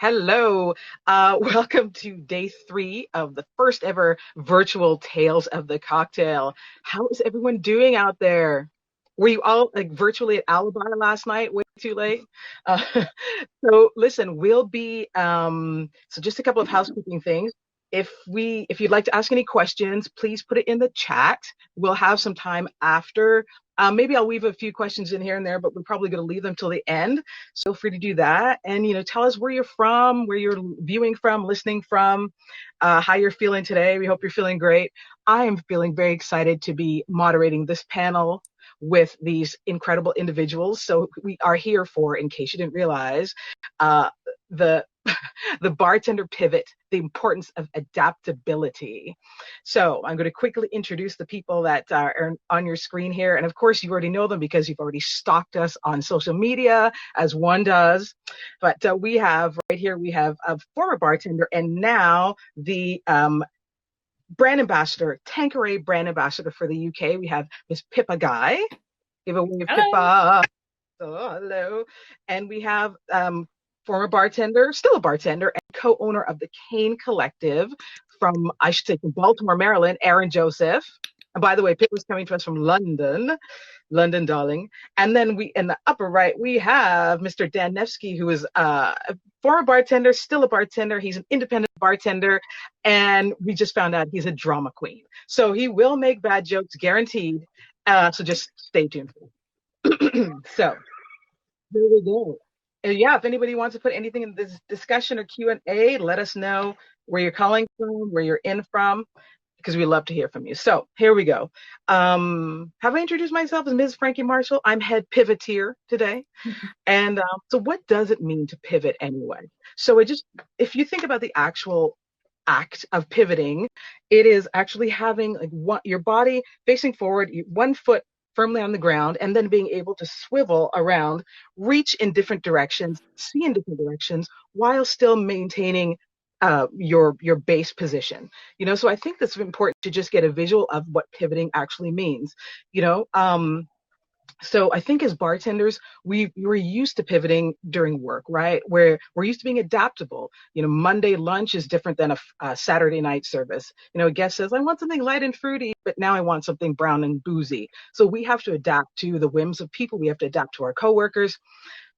Hello. Welcome to day 3 of the first ever virtual Tales of the Cocktail. How is everyone doing out there? Were you all like virtually at Alibi last night? Way too late. Uh, so listen, we'll be so just a couple of housekeeping things. If you'd like to ask any questions, please put it in the chat. We'll have some time after. Maybe I'll weave a few questions in here and there, but we're probably going to leave them till the end. So feel free to do that, and tell us where you're from, where you're viewing from, listening from, how you're feeling today. We hope you're feeling great. I am feeling very excited to be moderating this panel with these incredible individuals. So we are here for, in case you didn't realize, the the bartender pivot, the importance of adaptability. So I'm going to quickly introduce the people that are on your screen here. And of course, you already know them because you've already stalked us on social media, as one does. But we have a former bartender and now the brand ambassador, Tanqueray brand ambassador for the UK. We have Miss Pippa Guy. Give a wave, Pippa. Oh, hello. And we have former bartender, still a bartender, and co-owner of the Cane Collective from Baltimore, Maryland, Aaron Joseph. And by the way, Pippa's coming to us from London, darling. And then in the upper right, we have Mr. Dan Nevsky, who is a former bartender, still a bartender. He's an independent bartender, and we just found out he's a drama queen. So he will make bad jokes, guaranteed. So just stay tuned. So here we go. Yeah, if anybody wants to put anything in this discussion or Q&A, let us know where you're calling from, where you're in from, because we love to hear from you. So here we go. Have I introduced myself as Ms. Frankie Marshall? I'm head pivoteer today. And so what does it mean to pivot anyway? So if you think about the actual act of pivoting, it is actually having your body facing forward, one foot firmly on the ground, and then being able to swivel around, reach in different directions, see in different directions, while still maintaining your base position. So I think that's important to just get a visual of what pivoting actually means. So I think as bartenders, we were used to pivoting during work, right? Where we're used to being adaptable. Monday lunch is different than a Saturday night service. A guest says, I want something light and fruity, but now I want something brown and boozy. So we have to adapt to the whims of people. We have to adapt to our coworkers.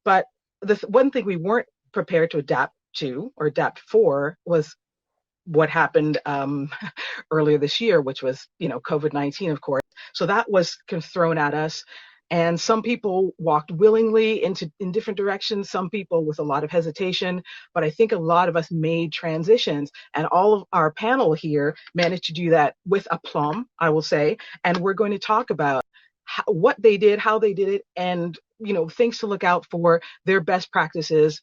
But the one thing we weren't prepared to adapt to or adapt for was what happened earlier this year, which was, COVID-19, of course. So that was kind of thrown at us. And some people walked willingly in different directions, some people with a lot of hesitation, but I think a lot of us made transitions, and all of our panel here managed to do that with aplomb, I will say. And we're going to talk about what they did, how they did it, and things to look out for, their best practices,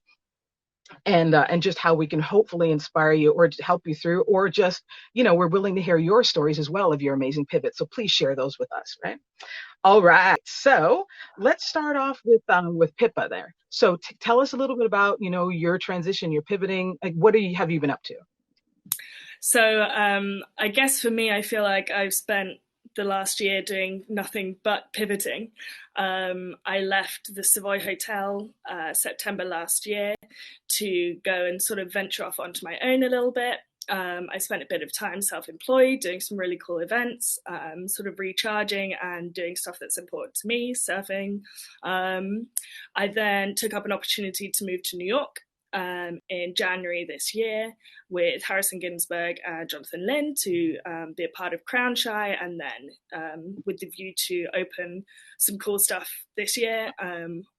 and just how we can hopefully inspire you or help you through, or just, we're willing to hear your stories as well of your amazing pivots. So please share those with us, right? All right, so let's start off with Pippa there. So tell us a little bit about, your transition, your pivoting. Like, what have you been up to? So I guess for me, I feel like I've spent the last year doing nothing but pivoting. I left the Savoy Hotel September last year to go and sort of venture off onto my own a little bit. I spent a bit of time self-employed, doing some really cool events, sort of recharging and doing stuff that's important to me, surfing. I then took up an opportunity to move to New York in January this year with Harrison Ginsberg and Jonathan Lin to be a part of Crown Shy, and then with the view to open some cool stuff this year.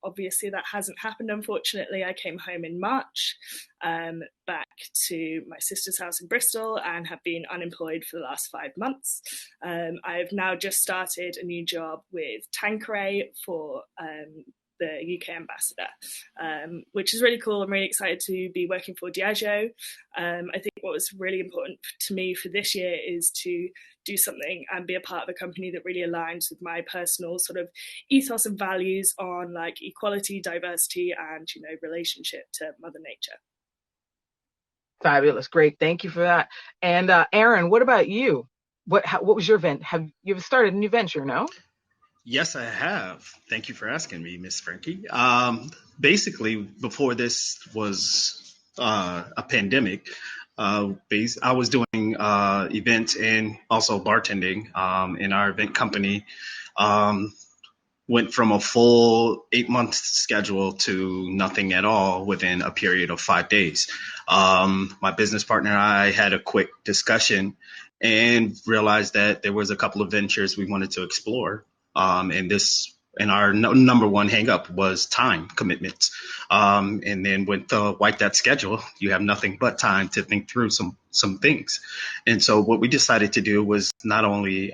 Obviously that hasn't happened, unfortunately. I came home in March back to my sister's house in Bristol and have been unemployed for the last 5 months. I've now just started a new job with Tanqueray for the UK ambassador, which is really cool. I'm really excited to be working for Diageo. I think what was really important to me for this year is to do something and be a part of a company that really aligns with my personal sort of ethos and values on like equality, diversity, and relationship to Mother Nature. Fabulous, great, thank you for that. And Aaron, what about you? What was your event? Have you started a new venture? No? Yes, I have. Thank you for asking me, Miss Frankie. Basically, before this was a pandemic. I was doing events and also bartending in our event company. Um, Went from a full 8 month schedule to nothing at all within a period of 5 days. My business partner and I had a quick discussion and realized that there was a couple of ventures we wanted to explore. And our number one hang up was time commitments. And then with wipe that schedule, you have nothing but time to think through some things. And so what we decided to do was not only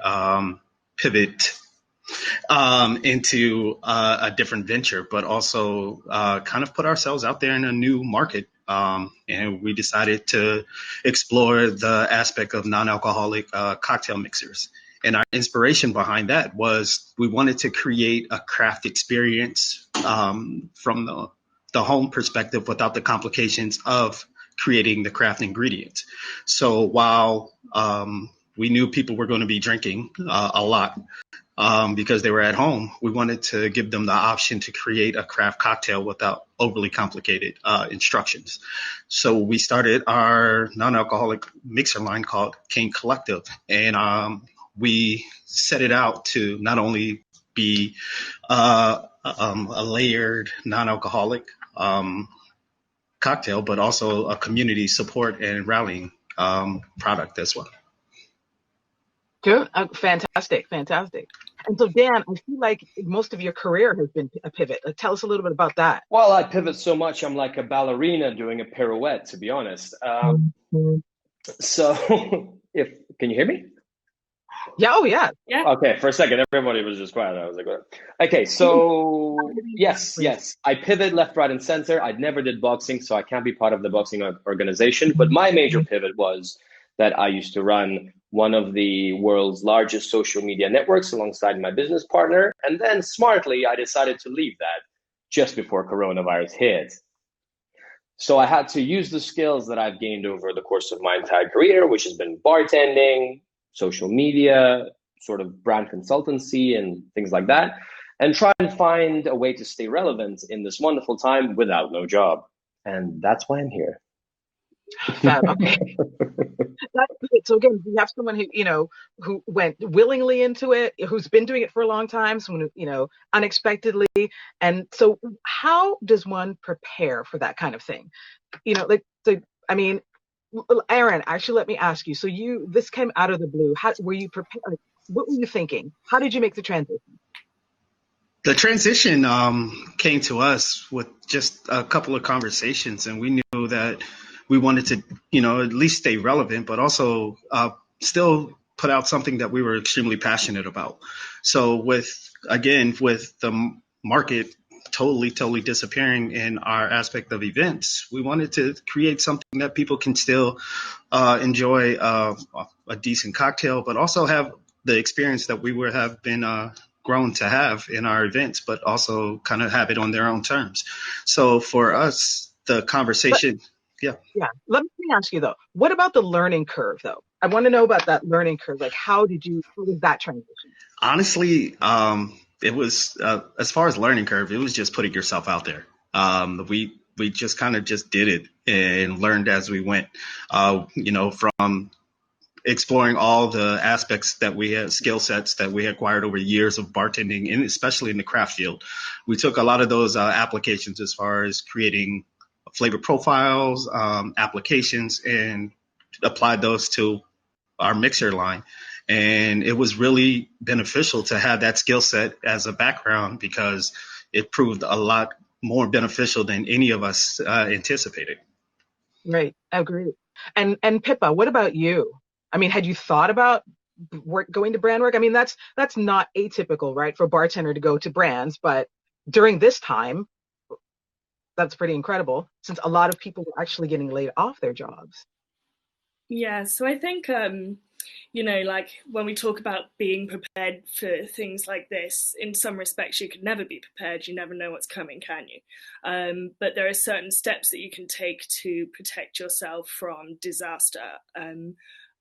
pivot into a different venture, but also kind of put ourselves out there in a new market. And we decided to explore the aspect of non-alcoholic cocktail mixers. And our inspiration behind that was we wanted to create a craft experience from the home perspective without the complications of creating the craft ingredients. So while we knew people were going to be drinking a lot, because they were at home, we wanted to give them the option to create a craft cocktail without overly complicated instructions. So we started our non-alcoholic mixer line called King Collective, and we set it out to not only be a layered non-alcoholic cocktail, but also a community support and rallying product as well. Good. Fantastic. Fantastic. And so, Dan, I feel like most of your career has been a pivot. Tell us a little bit about that. Well, I pivot so much, I'm like a ballerina doing a pirouette, to be honest. So, can you hear me? Yeah. Oh, yeah. Yeah. Okay, for a second, everybody was just quiet. I was like, what? Okay, so yes, I pivot left, right, and center. I never did boxing, so I can't be part of the boxing organization. But my major pivot was that I used to run one of the world's largest social media networks alongside my business partner. And then smartly, I decided to leave that just before coronavirus hit. So I had to use the skills that I've gained over the course of my entire career, which has been bartending, social media, sort of brand consultancy and things like that, and try and find a way to stay relevant in this wonderful time without no job. And that's why I'm here. Fab. Okay. That's great. So again, we have someone who went willingly into it, who's been doing it for a long time, someone who, unexpectedly. And so how does one prepare for that kind of thing? Aaron, actually, let me ask you. So this came out of the blue. How were you prepared? What were you thinking? How did you make the transition? The transition came to us with just a couple of conversations, and we knew that we wanted to, at least stay relevant, but also still put out something that we were extremely passionate about. So with the market totally disappearing in our aspect of events, we wanted to create something that people can still enjoy a decent cocktail, but also have the experience that we would have been grown to have in our events, but also kind of have it on their own terms. So for us, the conversation. Yeah. Let me ask you though, what about the learning curve though? I want to know about that learning curve. Like how was that transition? Honestly, it was, as far as learning curve, it was just putting yourself out there. We just kind of just did it and learned as we went, from exploring all the aspects that we had, skill sets that we acquired over years of bartending, and especially in the craft field. We took a lot of those applications as far as creating flavor profiles, applications, and applied those to our mixer line. And it was really beneficial to have that skill set as a background because it proved a lot more beneficial than any of us anticipated. Right. I agree. And Pippa, what about you? I mean, had you thought about going to brand work? I mean, that's not atypical, right, for a bartender to go to brands, but during this time, that's pretty incredible since a lot of people were actually getting laid off their jobs. Yeah, so I think, like when we talk about being prepared for things like this, in some respects, you could never be prepared. You never know what's coming, can you? But there are certain steps that you can take to protect yourself from disaster.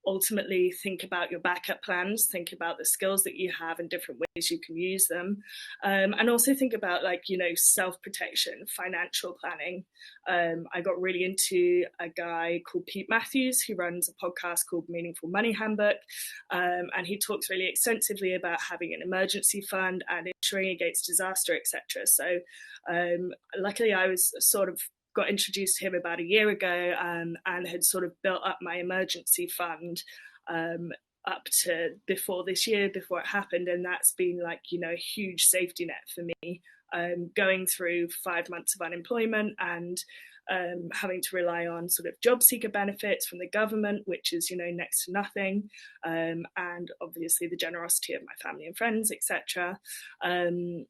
ultimately think about your backup plans, think about the skills that you have and different ways you can use them, and also think about self-protection, financial planning. I got really into a guy called Pete Matthews who runs a podcast called Meaningful Money Handbook, and he talks really extensively about having an emergency fund and insuring against disaster, etc. So luckily I was got introduced to him about a year ago, and had sort of built up my emergency fund up to before this year, before it happened. And that's been a huge safety net for me, going through 5 months of unemployment and having to rely on sort of job seeker benefits from the government, which is, next to nothing. And obviously the generosity of my family and friends, etc. And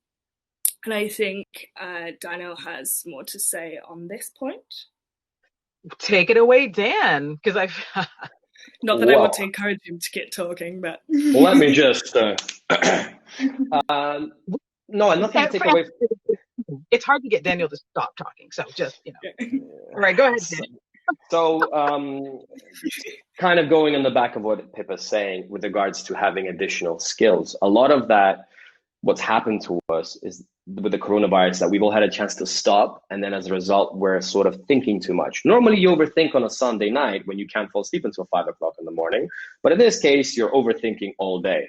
I think Danil has more to say on this point. Take it away, Dan, because I've... Not that I want to encourage him to get talking, but... Let me just... no, nothing to take away. It's hard to get Daniel to stop talking, so just, All right, go ahead, Dan. So, kind of going on the back of what Pippa's saying with regards to having additional skills, a lot of that, what's happened to us is with the coronavirus that we've all had a chance to stop, and then as a result we're sort of thinking too much. Normally you overthink on a Sunday night when you can't fall asleep until 5 o'clock in the morning, but in this case you're overthinking all day.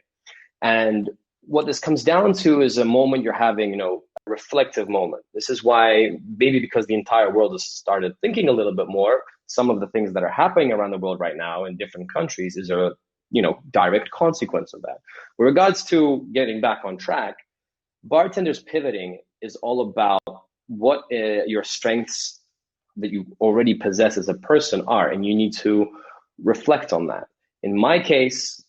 And what this comes down to is a moment you're having, a reflective moment. This is why, maybe because the entire world has started thinking a little bit more, some of the things that are happening around the world right now in different countries is a direct consequence of that. With regards to getting back on track, Bartender's pivoting is all about what your strengths that you already possess as a person are, and you need to reflect on that. In my case,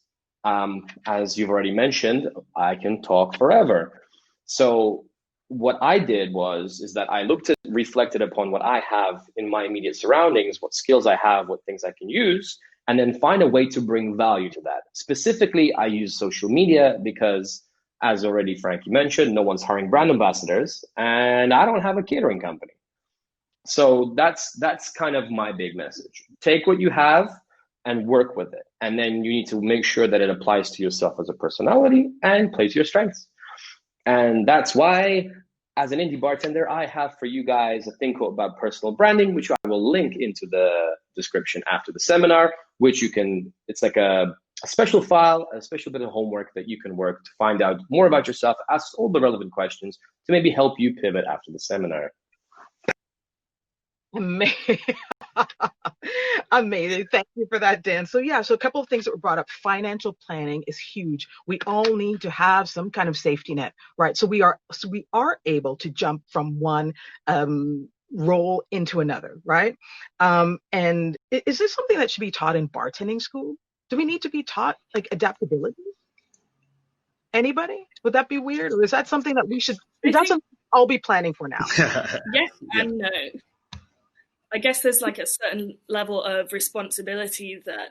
as you've already mentioned, I can talk forever. So what I did is that I reflected upon what I have in my immediate surroundings, what skills I have, what things I can use, and then find a way to bring value to that. Specifically, I use social media because, as already Frankie mentioned, no one's hiring brand ambassadors, and I don't have a catering company. So that's kind of my big message. Take what you have and work with it. And then you need to make sure that it applies to yourself as a personality and plays your strengths. And that's why, as an indie bartender, I have for you guys a thing called about personal branding, which I will link into the description after the seminar, which it's like a special file, a special bit of homework that you can work to find out more about yourself, ask all the relevant questions to maybe help you pivot after the seminar. Amazing. Thank you for that, Dan. So a couple of things that were brought up. Financial planning is huge. We all need to have some kind of safety net, right? So we are able to jump from one role into another, right? And is this something that should be taught in bartending school? Do we need to be taught adaptability? Anybody? Would that be weird? Or is that something that we should, that's something I'll be planning for now? Yes and no. I guess there's a certain level of responsibility that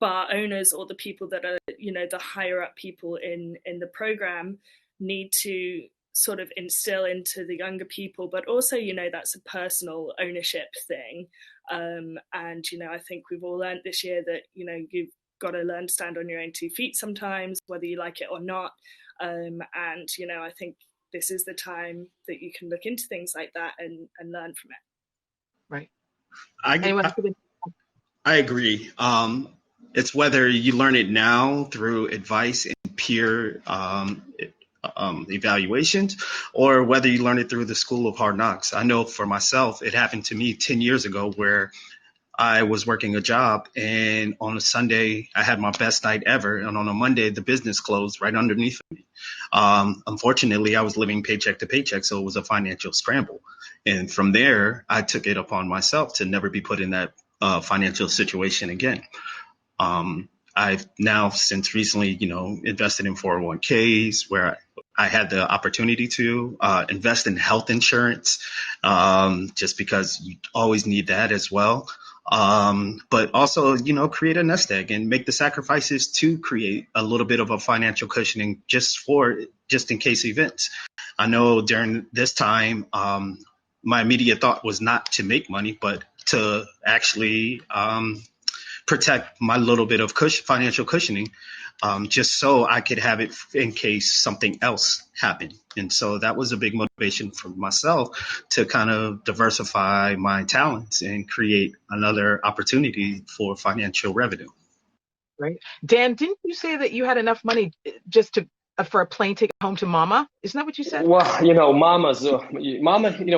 bar owners or the people that are, the higher up people in the program need to sort of instill into the younger people, but also, that's a personal ownership thing. And, I think we've all learned this year that, you've got to learn to stand on your own 2 feet sometimes, whether you like it or not. And, I think this is the time that you can look into things like that and learn from it. Right. I agree. It's whether you learn it now through advice and peer evaluations, or whether you learn it through the school of hard knocks. I know for myself, it happened to me 10 years ago where I was working a job, and on a Sunday I had my best night ever, and on a Monday the business closed right underneath me. Unfortunately, I was living paycheck to paycheck, so it was a financial scramble. And from there, I took it upon myself to never be put in that financial situation again. I've now since recently, invested in 401ks where I had the opportunity to invest in health insurance, just because you always need that as well. But also, create a nest egg and make the sacrifices to create a little bit of a financial cushioning just in case events. I know during this time, my immediate thought was not to make money, but to actually protect my little bit of financial cushioning, just so I could have it in case something else happened. And so that was a big motivation for myself to kind of diversify my talents and create another opportunity for financial revenue. Right. Dan, didn't you say that you had enough money just to for a plane ticket home to mama? Isn't that what you said? Well, mama,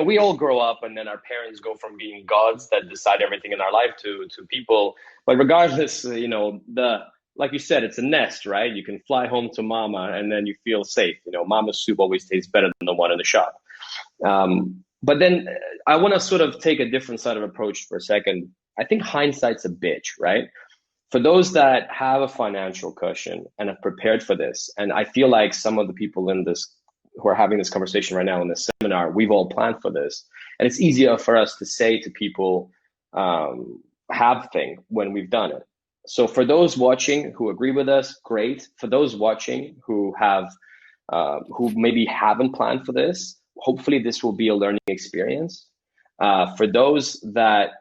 we all grow up and then our parents go from being gods that decide everything in our life to people. But regardless, like you said, it's a nest, right? You can fly home to mama and then you feel safe. Mama's soup always tastes better than the one in the shop. But then I want to sort of take a different side of approach for a second. I think hindsight's a bitch, right? For those that have a financial cushion and have prepared for this, and I feel like some of the people in this who are having this conversation right now in this seminar, we've all planned for this. And it's easier for us to say to people, have thing when we've done it. So for those watching who agree with us, great. For those watching who maybe haven't planned for this, hopefully this will be a learning experience. For those that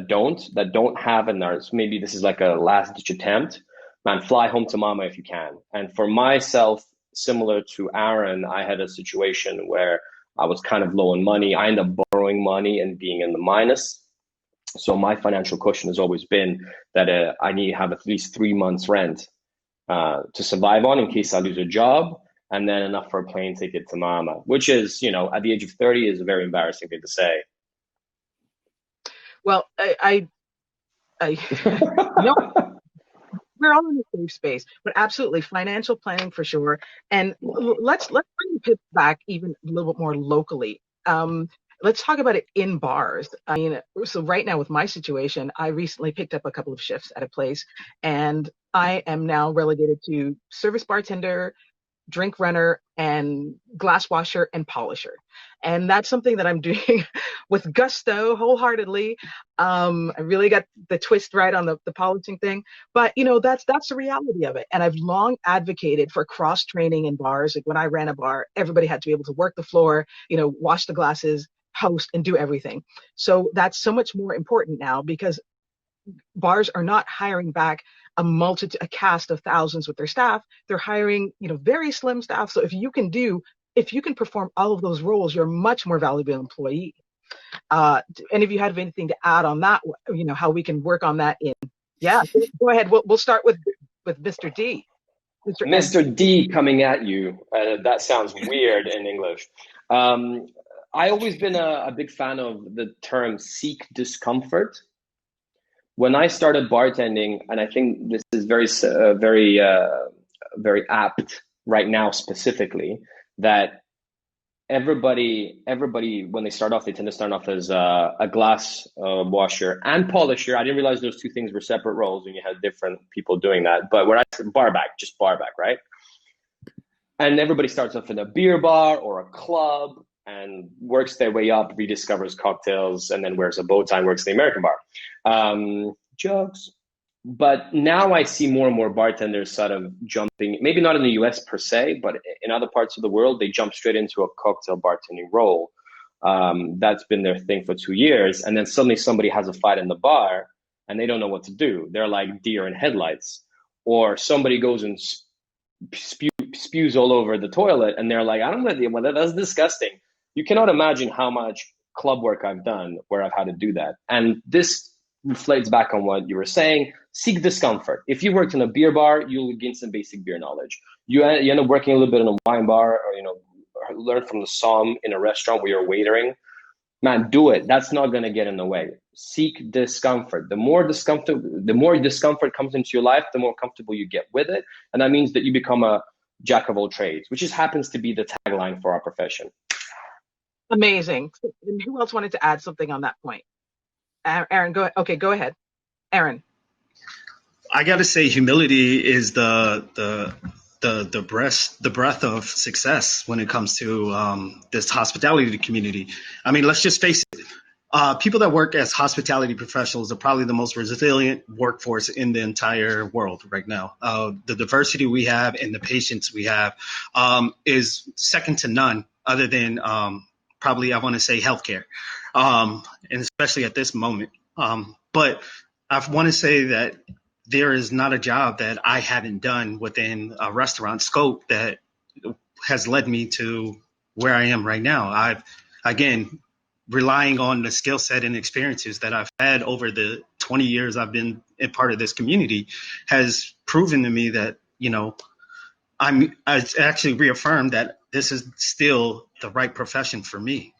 don't have, and maybe this is like a last ditch attempt, man, fly home to mama if you can. And for myself, similar to Aaron, I had a situation where I was kind of low on money. I ended up borrowing money and being in the minus. So my financial cushion has always been that I need to have at least 3 months rent to survive on in case I lose a job, and then enough for a plane ticket to mama, which is, at the age of 30 is a very embarrassing thing to say. Well, I no, we're all in a safe space, but absolutely financial planning for sure. And let's bring Pip back even a little bit more locally. Let's talk about it in bars. I mean, so right now with my situation, I recently picked up a couple of shifts at a place, and I am now relegated to service bartender, drink runner, and glass washer and polisher. And that's something that I'm doing with gusto, wholeheartedly. I really got the twist right on the polishing thing, but that's the reality of it. And I've long advocated for cross training in bars. Like when I ran a bar, everybody had to be able to work the floor, wash the glasses, host, and do everything. So that's so much more important now because bars are not hiring back a cast of thousands with their staff. They're hiring, very slim staff. So if you can perform all of those roles, you're a much more valuable employee. Do any of you have anything to add on that? How we can work on that in? Yeah, go ahead. We'll start with Mr. D. Mr. D coming at you. That sounds weird in English. I always been a big fan of the term seek discomfort. When I started bartending, and I think this is very apt right now specifically, that everybody when they start off, they tend to start off as a glass washer and polisher. I didn't realize those two things were separate roles and you had different people doing that. But when I barback, right? And everybody starts off in a beer bar or a club and works their way up, rediscovers cocktails, and then wears a bow tie and works in the American bar. Jokes. But now I see more and more bartenders sort of jumping, maybe not in the US per se, but in other parts of the world, they jump straight into a cocktail bartending role. That's been their thing for 2 years. And then suddenly somebody has a fight in the bar and they don't know what to do. They're like deer in headlights. Or somebody goes and spews all over the toilet and they're like, I don't know, that's disgusting. You cannot imagine how much club work I've done where I've had to do that. And this reflects back on what you were saying. Seek discomfort. If you worked in a beer bar, you'll gain some basic beer knowledge. You end up working a little bit in a wine bar, or learn from the somm in a restaurant where you're waitering. Man, do it. That's not going to get in the way. Seek discomfort. The more discomfort comes into your life, the more comfortable you get with it. And that means that you become a jack of all trades, which just happens to be the tagline for our profession. Amazing. And who else wanted to add something on that point? Aaron, go ahead. Okay, go ahead. Aaron. I got to say, humility is the breath of success when it comes to this hospitality community. I mean, let's just face it. People that work as hospitality professionals are probably the most resilient workforce in the entire world right now. The diversity we have and the patience we have is second to none, other than probably, I want to say, healthcare, and especially at this moment. But I want to say that there is not a job that I haven't done within a restaurant scope that has led me to where I am right now. Again, relying on the skill set and experiences that I've had over the 20 years I've been a part of this community has proven to me that, I actually reaffirmed that this is still the right profession for me.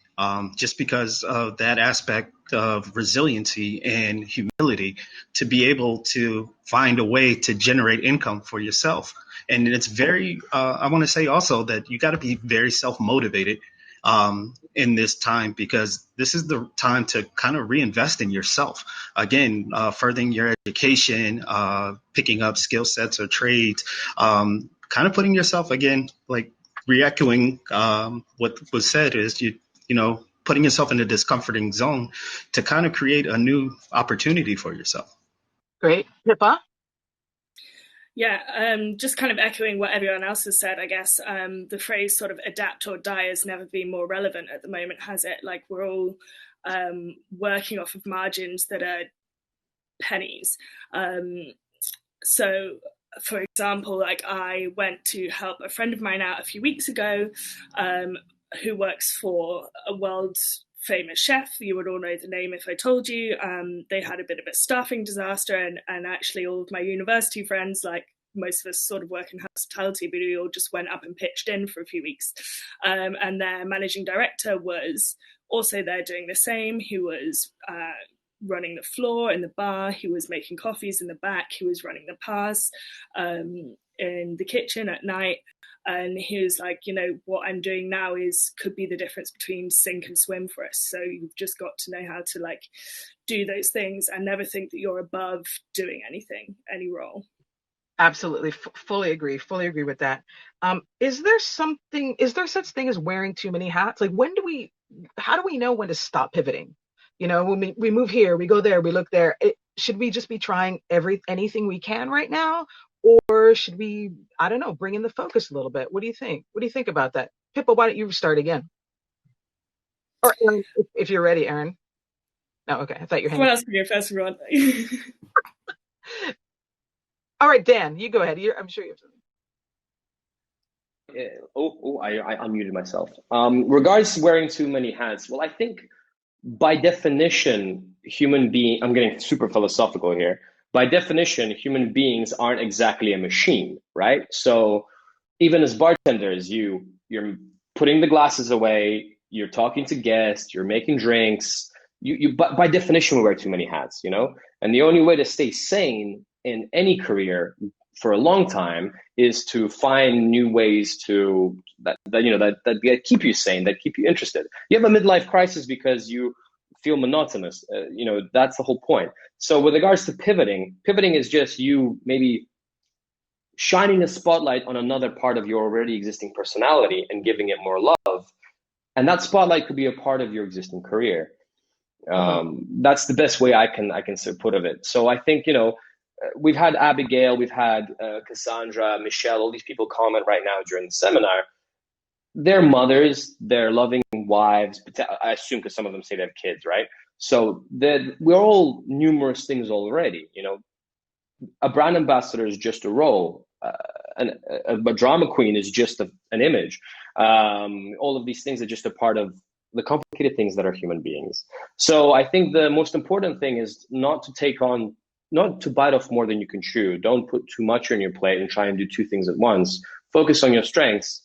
Just because of that aspect of resiliency and humility to be able to find a way to generate income for yourself. And it's very, I want to say also that you got to be very self-motivated in this time, because this is the time to kind of reinvest in yourself. Again, furthering your education, picking up skill sets or trades, kind of putting yourself, again, like re-echoing what was said, is putting yourself in a discomforting zone to kind of create a new opportunity for yourself. Great. Pippa? Yeah, just kind of echoing what everyone else has said, I guess. The phrase sort of adapt or die has never been more relevant at the moment, has it? Like, we're all working off of margins that are pennies. So, for example, like, I went to help a friend of mine out a few weeks ago who works for a world famous chef. You would all know the name if I told you. They had a bit of a staffing disaster, and actually all of my university friends, like most of us sort of work in hospitality, but we all just went up and pitched in for a few weeks. And their managing director was also there doing the same. He was running the floor in the bar, he was making coffees in the back, he was running the pass in the kitchen at night. And he was like, what I'm doing now could be the difference between sink and swim for us. So you've just got to know how to like do those things and never think that you're above doing any role. Absolutely. Fully agree with that. Is there such thing as wearing too many hats? Like, how do we know when to stop pivoting? When we move here, we go there, we look there. Should we just be trying anything we can right now? Or should we, I don't know, bring in the focus a little bit? What do you think? What do you think about that? Pippa, why don't you start again? Or Aaron, if you're ready, Aaron. No, okay. I thought you were Someone else can go first, Ron. All right, Dan, you go ahead. I'm sure you have something. I unmuted myself. Regards to wearing too many hats, well, I think by definition, I'm getting super philosophical here. By definition, human beings aren't exactly a machine, right? So even as bartenders, you're putting the glasses away, you're talking to guests, you're making drinks. But by definition, we wear too many hats, And the only way to stay sane in any career for a long time is to find new ways that keep you sane, that keep you interested. You have a midlife crisis because you feel monotonous. That's the whole point. So with regards to pivoting is just you maybe shining a spotlight on another part of your already existing personality and giving it more love. And that spotlight could be a part of your existing career. That's the best way I can put of it. So I think, we've had Abigail, we've had Cassandra, Michelle, all these people comment right now during the seminar. They're mothers, they're loving wives, I assume, because some of them say they have kids, right? So we're all numerous things already. A brand ambassador is just a role. A drama queen is just an image. All of these things are just a part of the complicated things that are human beings. So I think the most important thing is not to bite off more than you can chew. Don't put too much on your plate and try and do two things at once. Focus on your strengths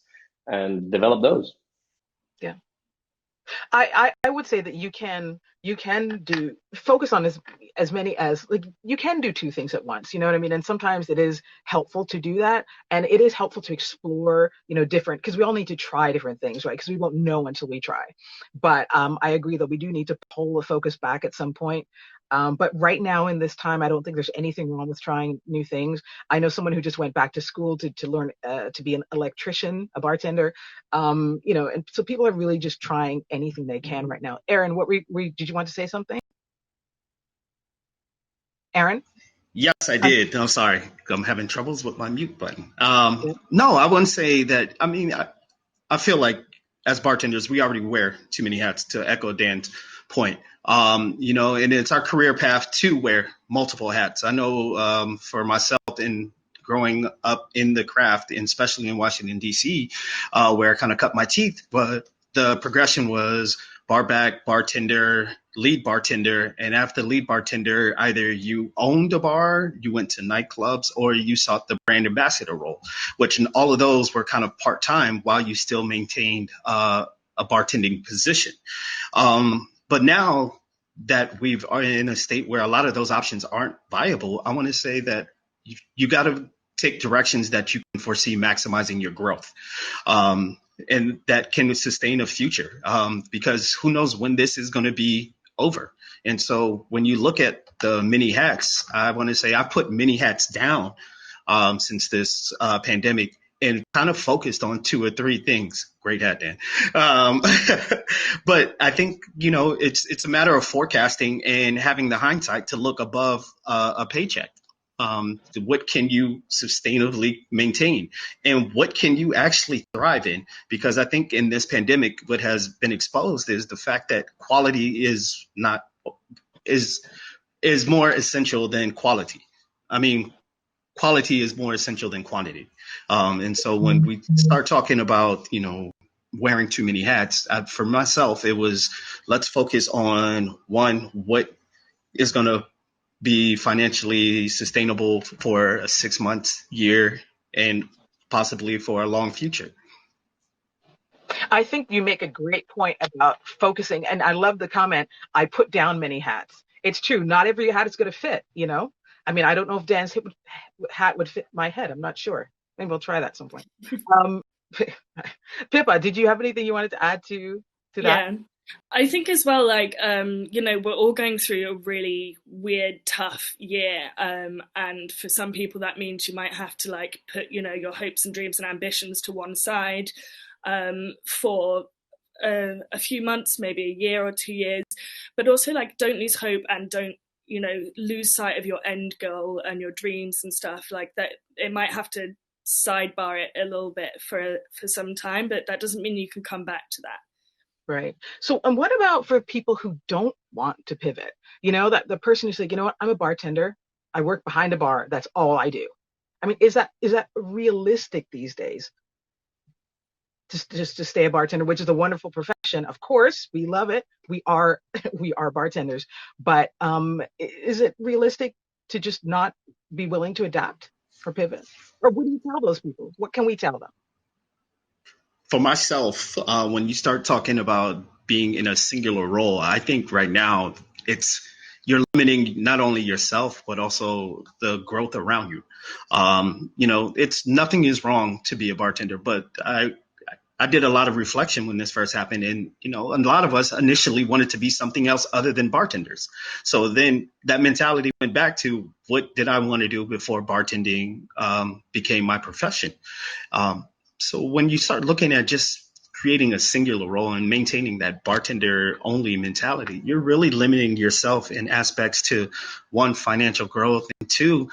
and develop those. Yeah. I would say that you can focus on as many as, like, you can do two things at once, you know what I mean? And sometimes it is helpful to do that, and it is helpful to explore, different, because we all need to try different things, right? Because we won't know until we try. But I agree that we do need to pull the focus back at some point. But right now in this time, I don't think there's anything wrong with trying new things. I know someone who just went back to school to learn to be an electrician, a bartender. And so people are really just trying anything they can right now. Aaron, did you want to say something? Aaron? Yes, I did. I'm sorry. I'm having troubles with my mute button. No, I wouldn't say that. I mean, I feel like as bartenders, we already wear too many hats, to echo Dan's point. And it's our career path to wear multiple hats. I know for myself in growing up in the craft, and especially in Washington, D.C., where I kind of cut my teeth, but the progression was bar back, bartender, lead bartender. And after lead bartender, either you owned a bar, you went to nightclubs, or you sought the brand ambassador role, which in all of those were kind of part-time while you still maintained a bartending position. But now that we are in a state where a lot of those options aren't viable, I want to say that you got to take directions that you can foresee maximizing your growth. And that can sustain a future, because who knows when this is going to be over. And so when you look at the many hats, I want to say I put many hats down since this pandemic, and kind of focused on 2 or 3 things. Great hat, Dan. But I think, it's a matter of forecasting and having the hindsight to look above a paycheck. What can you sustainably maintain, and what can you actually thrive in? Because I think in this pandemic, what has been exposed is the fact that quality is more essential than quality. I mean, quality is more essential than quantity. And so when we start talking about, wearing too many hats, for myself, it was, let's focus on one, what is going to be financially sustainable for a 6 months, year, and possibly for a long future. I think you make a great point about focusing. And I love the comment, I put down many hats. It's true. Not every hat is going to fit, I mean, I don't know if Dan's hat would fit my head. I'm not sure. Maybe we'll try that some point. Pippa, did you have anything you wanted to add to that? Yeah. I think as well, we're all going through a really weird, tough year. And for some people, that means you might have to put, your hopes and dreams and ambitions to one side for a few months, maybe a year or 2 years. But also, don't lose hope, and don't, lose sight of your end goal and your dreams and stuff like that. It might have to sidebar it a little bit for some time, but that doesn't mean you can come back to that. Right. So, and what about for people who don't want to pivot? That the person who's like, I'm a bartender. I work behind a bar. That's all I do. I mean, is that realistic these days? Just to stay a bartender, which is a wonderful profession. Of course, we love it. We are bartenders. But is it realistic to just not be willing to adapt or pivot? Or what do you tell those people? What can we tell them? For myself, when you start talking about being in a singular role, I think right now you're limiting not only yourself, but also the growth around you. Nothing is wrong to be a bartender, but I did a lot of reflection when this first happened. And, a lot of us initially wanted to be something else other than bartenders. So then that mentality went back to, what did I want to do before bartending became my profession? So when you start looking at just creating a singular role and maintaining that bartender only mentality, you're really limiting yourself in aspects to, 1, financial growth, and 2,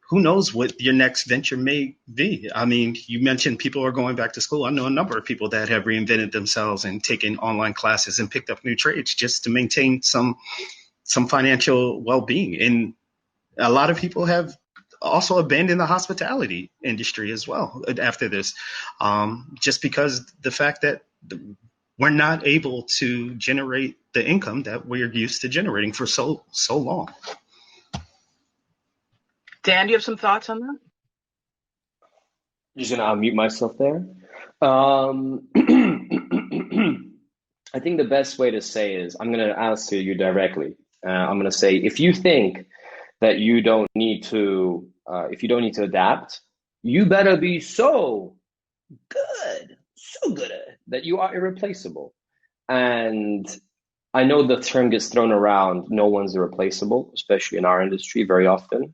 who knows what your next venture may be. I mean, you mentioned people are going back to school. I know a number of people that have reinvented themselves and taken online classes and picked up new trades just to maintain some financial well-being. And a lot of people have also abandoned the hospitality industry as well after this, just because the fact that we're not able to generate the income that we're used to generating for so long. Dan, do you have some thoughts on that? Just gonna unmute myself there. I think the best way to say is, I'm gonna answer you directly. I'm gonna say, if you think that you don't need to, adapt, you better be so good at it that you are irreplaceable. And I know the term gets thrown around, no one's irreplaceable, especially in our industry very often.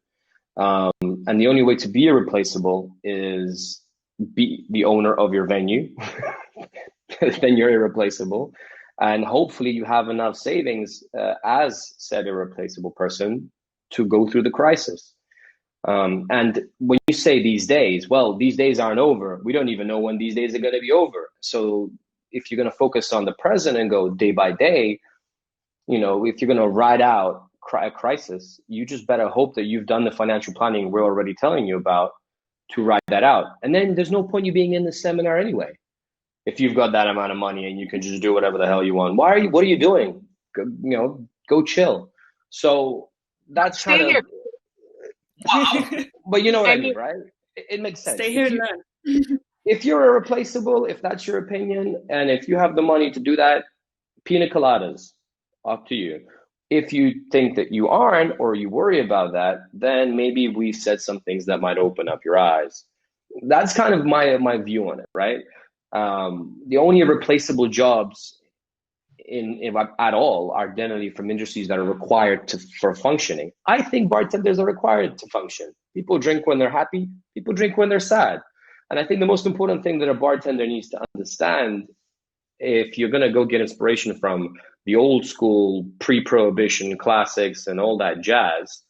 And the only way to be irreplaceable is be the owner of your venue. Then you're irreplaceable. And hopefully you have enough savings as said irreplaceable person to go through the crisis. And when you say these days, well, these days aren't over. We don't even know when these days are going to be over. So if you're going to focus on the present and go day by day, you know, if you're going to ride out a crisis, you just better hope that you've done the financial planning we're already telling you about to ride that out. And then there's no point you being in the seminar anyway. If you've got that amount of money and you can just do whatever the hell you want, what are you doing? Go chill. So that's Stay kind here. of, wow. But you know what I mean, And right? It makes sense. Stay here and learn. If you're irreplaceable, if that's your opinion, and if you have the money to do that, pina coladas, up to you. If you think that you aren't, or you worry about that, then maybe we said some things that might open up your eyes. That's kind of my view on it, right? The only irreplaceable jobs in at all are generally from industries that are required for functioning. I think bartenders are required to function. People drink when they're happy. People drink when they're sad. And I think the most important thing that a bartender needs to understand, if you're going to go get inspiration from the old school pre-prohibition classics and all that jazz,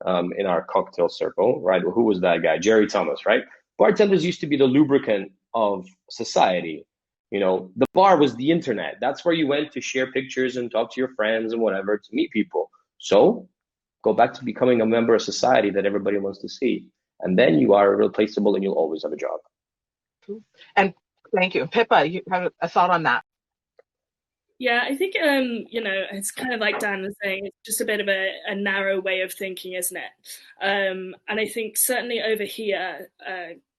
in our cocktail circle, right? Who was that guy? Jerry Thomas, right? Bartenders used to be the lubricant of society. You know, the bar was the internet. That's where you went to share pictures and talk to your friends and whatever, to meet people. So go back to becoming a member of society that everybody wants to see. And then you are irreplaceable and you'll always have a job. And thank you. Pippa, you have a thought on that? Yeah, I think it's kind of like Dan was saying, it's just a bit of a narrow way of thinking, isn't it? And I think certainly over here,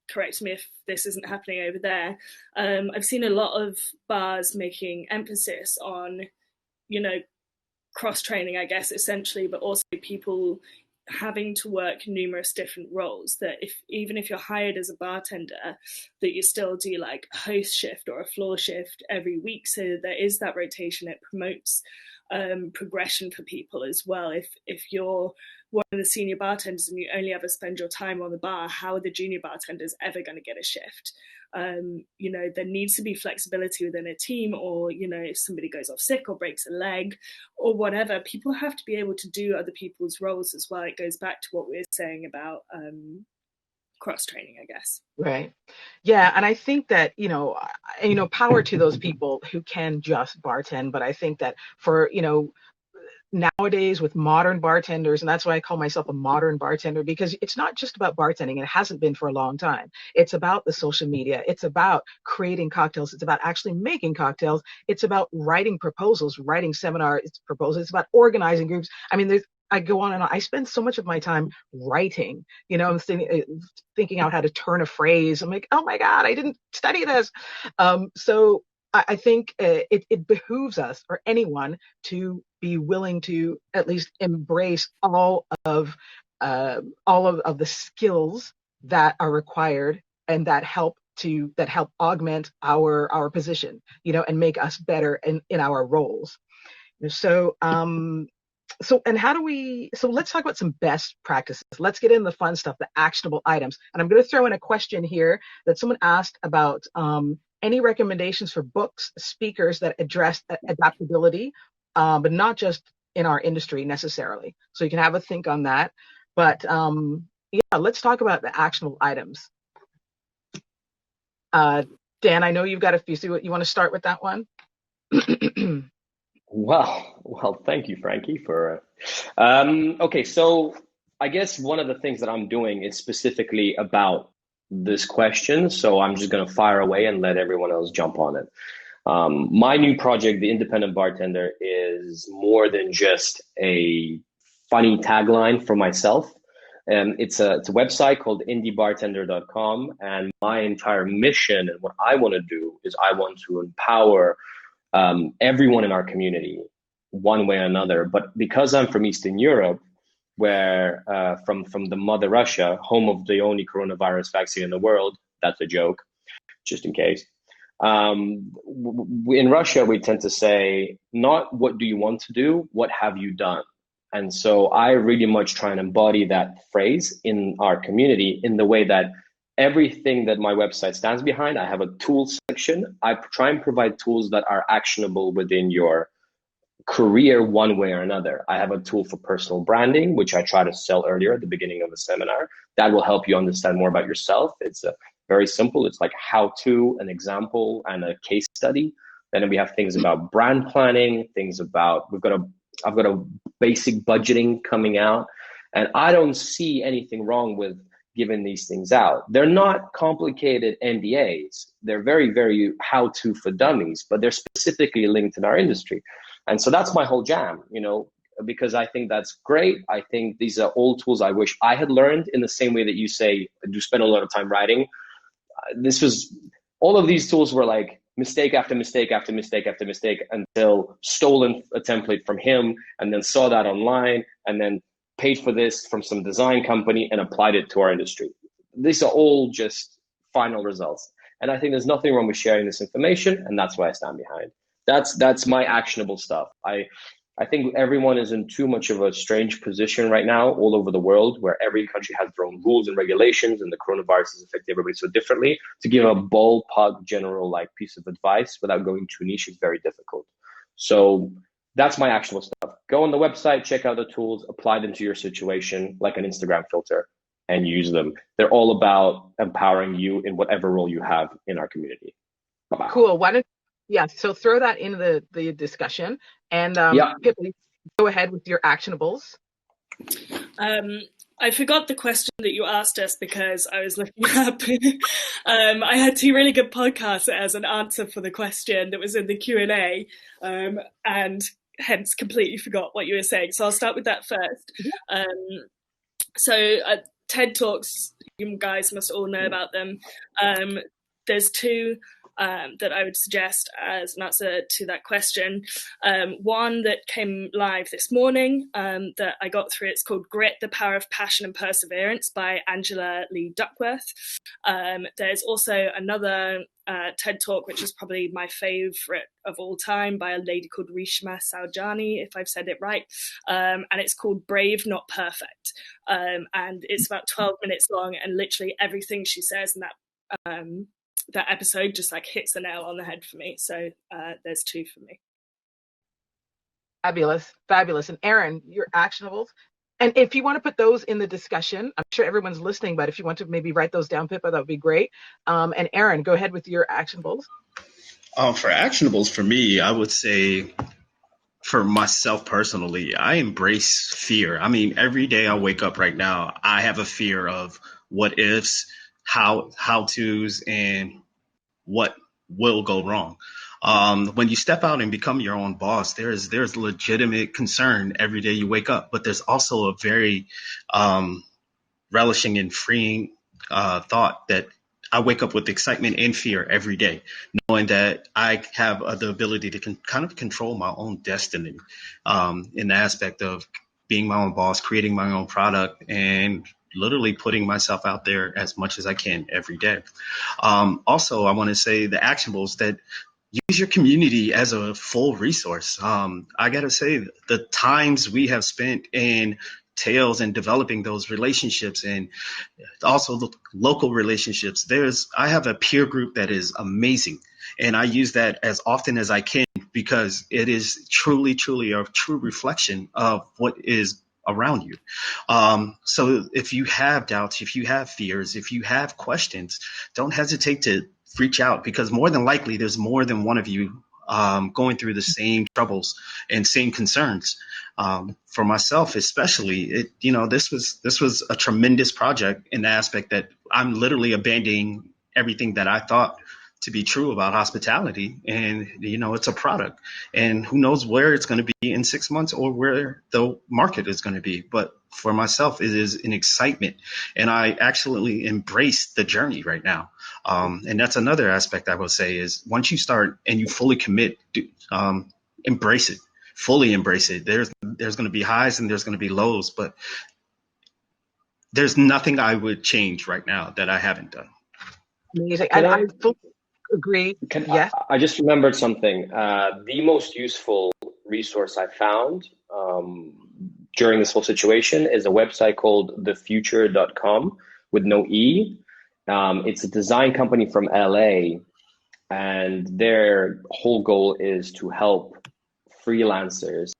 correct me if this isn't happening over there, I've seen a lot of bars making emphasis on, cross training, I guess, essentially, but also people having to work numerous different roles, that even if you're hired as a bartender, that you still do like a host shift or a floor shift every week, so that there is that rotation. It promotes progression for people as well. If you're one of the senior bartenders and you only ever spend your time on the bar, how are the junior bartenders ever going to get a shift? There needs to be flexibility within a team, or if somebody goes off sick or breaks a leg or whatever, people have to be able to do other people's roles as well. It goes back to what we were saying about cross training, I guess. Right. Yeah, and I think that power to those people who can just bartend, but I think that for nowadays with modern bartenders, and that's why I call myself a modern bartender, because it's not just about bartending. It hasn't been for a long time. It's about the social media. It's about creating cocktails. It's about actually making cocktails. It's about writing proposals, writing seminar proposals. It's about organizing groups. I mean, I go on and on. I spend so much of my time writing, I'm thinking out how to turn a phrase. I'm like, oh my God, I didn't study this. So I think it behooves us, or anyone, to be willing to at least embrace all of the skills that are required and that help augment our position, and make us better in our roles. So let's talk about some best practices. Let's get into the fun stuff, the actionable items. And I'm going to throw in a question here that someone asked about any recommendations for books, speakers that address adaptability, but not just in our industry necessarily. So you can have a think on that. But let's talk about the actionable items. Dan, I know you've got a few. So you want to start with that one? Well, thank you, Frankie, for. Okay, so I guess one of the things that I'm doing is specifically about this question, so I'm just going to fire away and let everyone else jump on it. My new project, The Independent Bartender, is more than just a funny tagline for myself. It's a website called indiebartender.com, and my entire mission and what I want to do is I want to empower everyone in our community one way or another. But because I'm from Eastern Europe, where from the mother Russia, home of the only coronavirus vaccine in the world, that's a joke, just in case. In Russia, we tend to say, not what do you want to do, what have you done? And so I really much try and embody that phrase in our community in the way that everything that my website stands behind, I have a tools section. I try and provide tools that are actionable within your career one way or another. I have a tool for personal branding, which I try to sell earlier at the beginning of the seminar. That will help you understand more about yourself. It's very simple. It's like how to, an example, and a case study. Then we have things about brand planning, we've got a I've got a basic budgeting coming out, and I don't see anything wrong with giving these things out. They're not complicated NDAs. They're very, very how-to for dummies, but they're specifically linked in our industry. And so that's my whole jam, because I think that's great. I think these are all tools I wish I had learned, in the same way that you say, I do spend a lot of time writing. All of these tools were like mistake after mistake after mistake after mistake, until stolen a template from him, and then saw that online, and then paid for this from some design company and applied it to our industry. These are all just final results. And I think there's nothing wrong with sharing this information, and that's what I stand behind. That's my actionable stuff. I think everyone is in too much of a strange position right now all over the world, where every country has their own rules and regulations, and the coronavirus is affecting everybody so differently. To give a ballpark general piece of advice without going too niche is very difficult. So that's my actionable stuff. Go on the website, check out the tools, apply them to your situation like an Instagram filter, and use them. They're all about empowering you in whatever role you have in our community. Bye-bye. Cool. So throw that into the discussion, and Pippa, go ahead with your actionables. I forgot the question that you asked us because I was looking up. I had two really good podcasts as an answer for the question that was in the Q&A, and hence completely forgot what you were saying. So I'll start with that first. TED Talks, you guys must all know about them. There's two that I would suggest as an answer to that question. One that came live this morning that I got through, it's called Grit, the Power of Passion and Perseverance by Angela Lee Duckworth. There's also another TED Talk, which is probably my favorite of all time, by a lady called Reshma Saujani, if I've said it right. And it's called Brave, Not Perfect. And it's about 12 minutes long, and literally everything she says in that episode just hits the nail on the head for me. So there's two for me. Fabulous. And Aaron, your actionables. And if you want to put those in the discussion, I'm sure everyone's listening, but if you want to maybe write those down, Pippa, that would be great. And Aaron, go ahead with your actionables. For actionables, for me, I would say, for myself personally, I embrace fear. I mean, every day I wake up right now, I have a fear of what ifs, how-tos, and what will go wrong. When you step out and become your own boss, there's legitimate concern every day you wake up, but there's also a very relishing and freeing thought that I wake up with excitement and fear every day, knowing that I have the ability to kind of control my own destiny in the aspect of being my own boss, creating my own product, and literally putting myself out there as much as I can every day. Also, I want to say the actionables that use your community as a full resource. I got to say, the times we have spent in Tails and developing those relationships, and also the local relationships. I have a peer group that is amazing, and I use that as often as I can, because it is truly a true reflection of what is around you. So if you have doubts, if you have fears, if you have questions, don't hesitate to reach out, because more than likely there's more than one of you going through the same troubles and same concerns. For myself, especially, this was a tremendous project in the aspect that I'm literally abandoning everything that I thought to be true about hospitality. And, it's a product, and who knows where it's going to be in 6 months or where the market is going to be. But for myself, it is an excitement, and I actually embrace the journey right now. And that's another aspect I will say is, once you start and you fully commit, embrace it, fully embrace it. There's going to be highs and there's going to be lows, but there's nothing I would change right now that I haven't done. Amazing. And I fully agree. Yes. I just remembered something. The most useful resource I found during this whole situation is a website called thefuture.com with no E. It's a design company from LA, and their whole goal is to help freelancers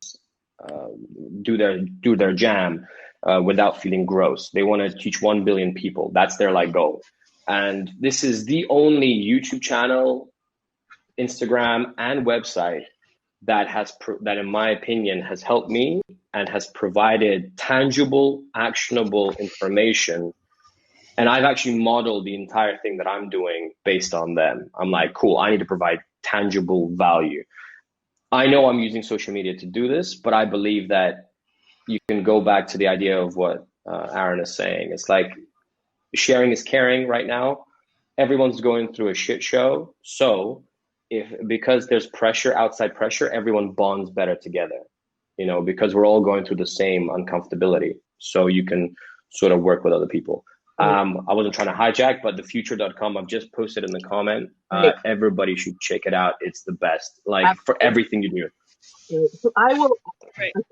do their jam without feeling gross. They want to teach 1 billion people. That's their goal. And this is the only YouTube channel, Instagram, and website that in my opinion has helped me and has provided tangible, actionable information. And I've actually modeled the entire thing that I'm doing based on them. I'm like, cool, I need to provide tangible value. I know I'm using social media to do this, but I believe that you can go back to the idea of what Aaron is saying. It's like sharing is caring right now. Everyone's going through a shit show. So because there's pressure, outside pressure, everyone bonds better together, because we're all going through the same uncomfortability. So you can sort of work with other people. I wasn't trying to hijack, but thefuture.com, I've just posted in the comment. Everybody should check it out. It's the best, for everything you do. So I will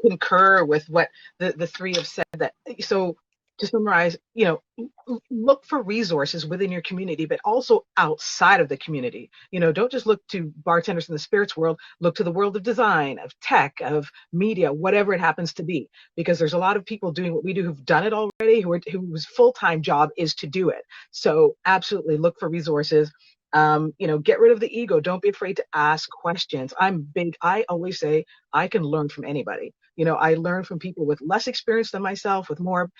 concur with what the three have said. So to summarize, look for resources within your community, but also outside of the community. Don't just look to bartenders in the spirits world, look to the world of design, of tech, of media, whatever it happens to be, because there's a lot of people doing what we do who've done it already, whose full-time job is to do it. So absolutely look for resources. Get rid of the ego. Don't be afraid to ask questions. I always say I can learn from anybody. I learn from people with less experience than myself, with more.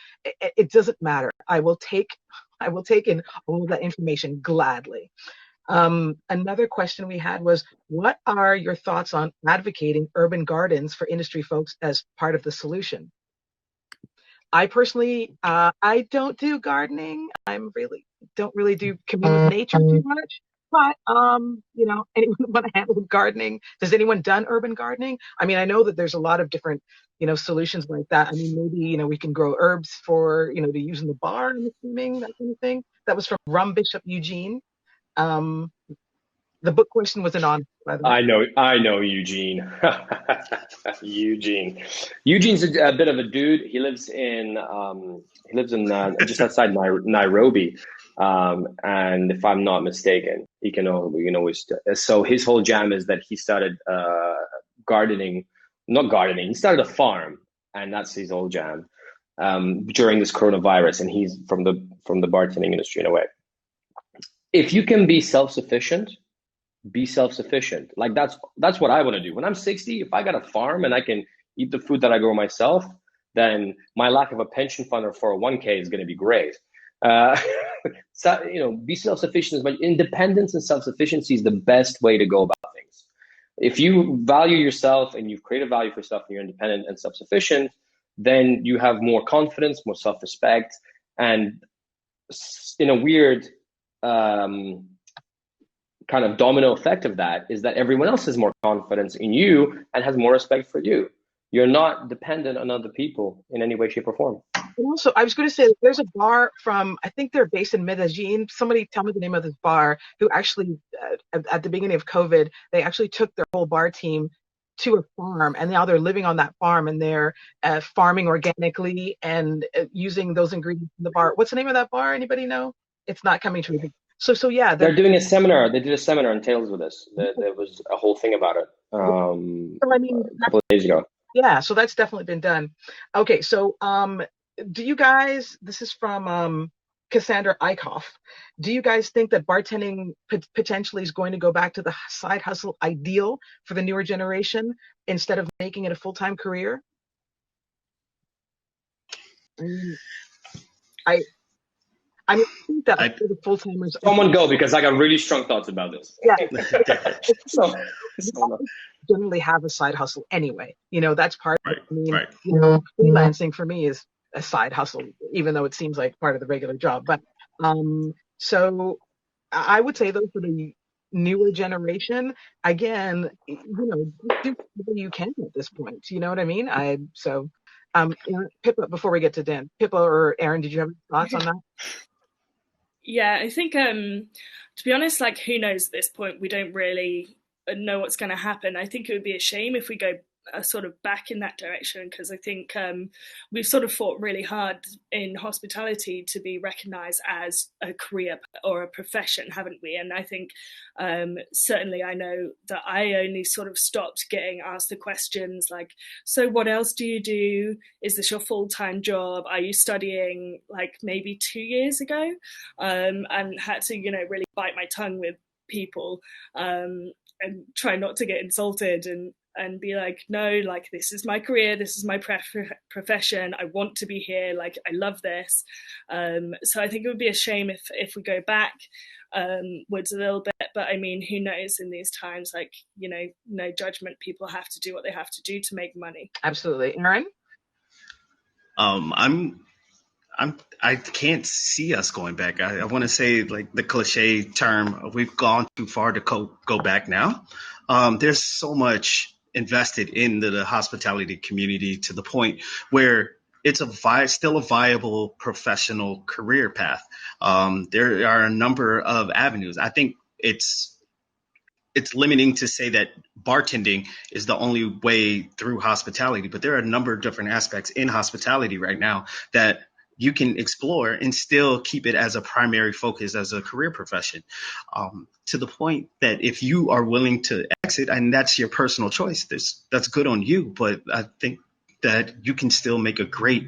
It doesn't matter. I will take in all of that information gladly. Another question we had was, what are your thoughts on advocating urban gardens for industry folks as part of the solution? I personally, I don't do gardening. Don't really do commune with nature too much. But anyone want to handle gardening? Has anyone done urban gardening? I mean, I know that there's a lot of different, solutions like that. I mean, maybe, we can grow herbs for, to use in the bar, I'm assuming, that kind of thing. That was from Rum Bishop Eugene. The book question was an on, by the way. I know Eugene. Eugene's a bit of a dude. He lives in just outside Nairobi. And if I'm not mistaken, we can always. So his whole jam is that he started gardening. Not gardening. He started a farm, and that's his whole jam during this coronavirus. And he's from the bartending industry in a way. If you can be self-sufficient, be self-sufficient. Like that's what I want to do. When I'm 60, if I got a farm and I can eat the food that I grow myself, then my lack of a pension fund or 401k is going to be great. So, be self-sufficient. But independence and self-sufficiency is the best way to go about things. If you value yourself and you've created value for yourself and you're independent and self-sufficient, then you have more confidence, more self-respect, and in a weird kind of domino effect of that is that everyone else has more confidence in you and has more respect for you. You're not dependent on other people in any way, shape, or form. And also, I was going to say, there's a bar I think they're based in Medellin. Somebody tell me the name of this bar, who actually, at the beginning of COVID, they actually took their whole bar team to a farm, and now they're living on that farm, and they're farming organically and using those ingredients in the bar. What's the name of that bar? Anybody know? It's not coming to me. So yeah. They're doing a seminar. They did a seminar in Tales with us. There was a whole thing about it a couple of days ago. Yeah, so that's definitely been done. Okay, so do you guys, this is from Cassandra Eichhoff, do you guys think that bartending potentially is going to go back to the side hustle ideal for the newer generation instead of making it a full-time career? I think that the full-timers... Someone go, because I got really strong thoughts about this. Yeah. Generally have a side hustle anyway. That's part of it. I mean, freelancing for me is a side hustle, even though it seems like part of the regular job. But so I would say, though, for the newer generation, again, do what you can at this point. You know what I mean? Pippa, before we get to Dan, Pippa or Aaron, did you have thoughts on that? Yeah, I think, to be honest, who knows at this point? We don't really know what's going to happen. I think it would be a shame if we go sort of back in that direction, because I think we've sort of fought really hard in hospitality to be recognised as a career or a profession, haven't we? And I think certainly I know that I only sort of stopped getting asked the questions like, so what else do you do? Is this your full-time job? Are you studying, maybe 2 years ago? And had to, really bite my tongue with people and try not to get insulted. And and be like, no, like this is my career, this is my profession, I want to be here, like I love this. So I think it would be a shame if we go back woods a little bit, but I mean, who knows in these times, like, you know, no judgment, people have to do what they have to do to make money. Absolutely. Aaron? I can't see us going back. I want to say, like the cliche term, we've gone too far to go back now. There's so much invested in the hospitality community to the point where it's still a viable professional career path. There are a number of avenues. I think it's limiting to say that bartending is the only way through hospitality, but there are a number of different aspects in hospitality right now that you can explore and still keep it as a primary focus as a career profession, to the point that if you are willing to exit, and that's your personal choice, that's good on you. But I think that you can still make a great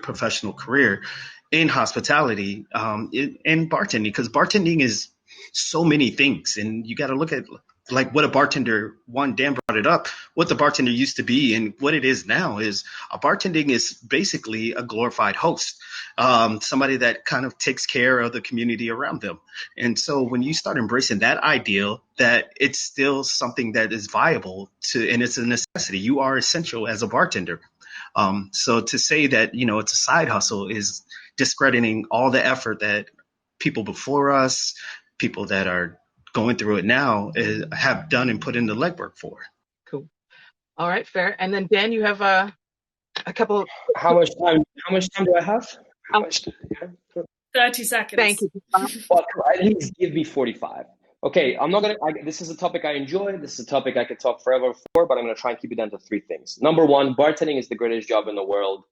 professional career in hospitality, in bartending, because bartending is so many things, and you got to look at like what a bartender, Dan brought it up, what the bartender used to be and what it is now. Is a bartending is basically a glorified host, somebody that kind of takes care of the community around them. And so when you start embracing that ideal, that it's still something that is viable and it's a necessity, you are essential as a bartender. So to say that, it's a side hustle is discrediting all the effort that people before us, people that are going through it now, have done and put in the legwork for. Cool. All right, fair. And then Dan, you have a couple. How much time do I have? 30 seconds. Thank you. Well, at least give me 45. Okay, this is a topic I enjoy. This is a topic I could talk forever for, but I'm going to try and keep it down to 3 things. Number 1, bartending is the greatest job in the world.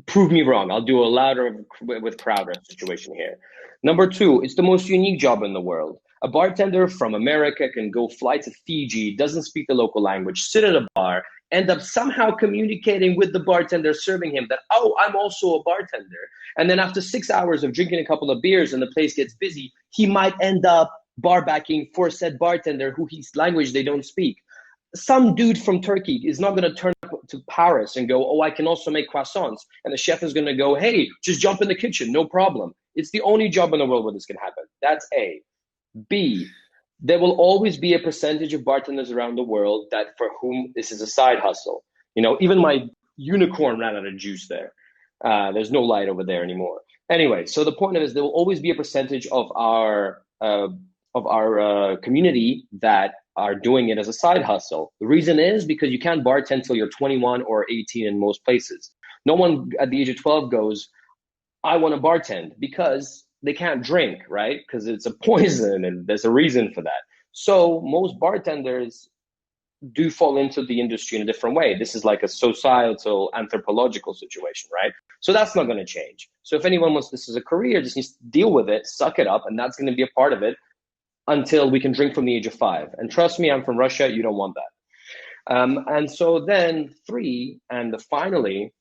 Prove me wrong. I'll do a louder with prouder situation here. Number 2, it's the most unique job in the world. A bartender from America can go fly to Fiji, doesn't speak the local language, sit at a bar, end up somehow communicating with the bartender serving him that, oh, I'm also a bartender. And then after 6 hours of drinking a couple of beers and the place gets busy, he might end up bar backing for said bartender whose language they don't speak. Some dude from Turkey is not going to turn up to Paris and go, oh, I can also make croissants. And the chef is going to go, hey, just jump in the kitchen, no problem. It's the only job in the world where this can happen. That's A. B, there will always be a percentage of bartenders around the world that for whom this is a side hustle. Even my unicorn ran out of juice there. There's no light over there anymore. Anyway, so the point is there will always be a percentage of our community that are doing it as a side hustle. The reason is because you can't bartend till you're 21 or 18 in most places. No one at the age of 12 goes, I want to bartend, because they can't drink, right? Because it's a poison and there's a reason for that. So most bartenders do fall into the industry in a different way. This is like a societal, anthropological situation, right? So that's not going to change. So if anyone wants this as a career, just needs to deal with it, suck it up, and that's going to be a part of it until we can drink from the age of 5. And trust me, I'm from Russia, you don't want that. And so then 3, and finally,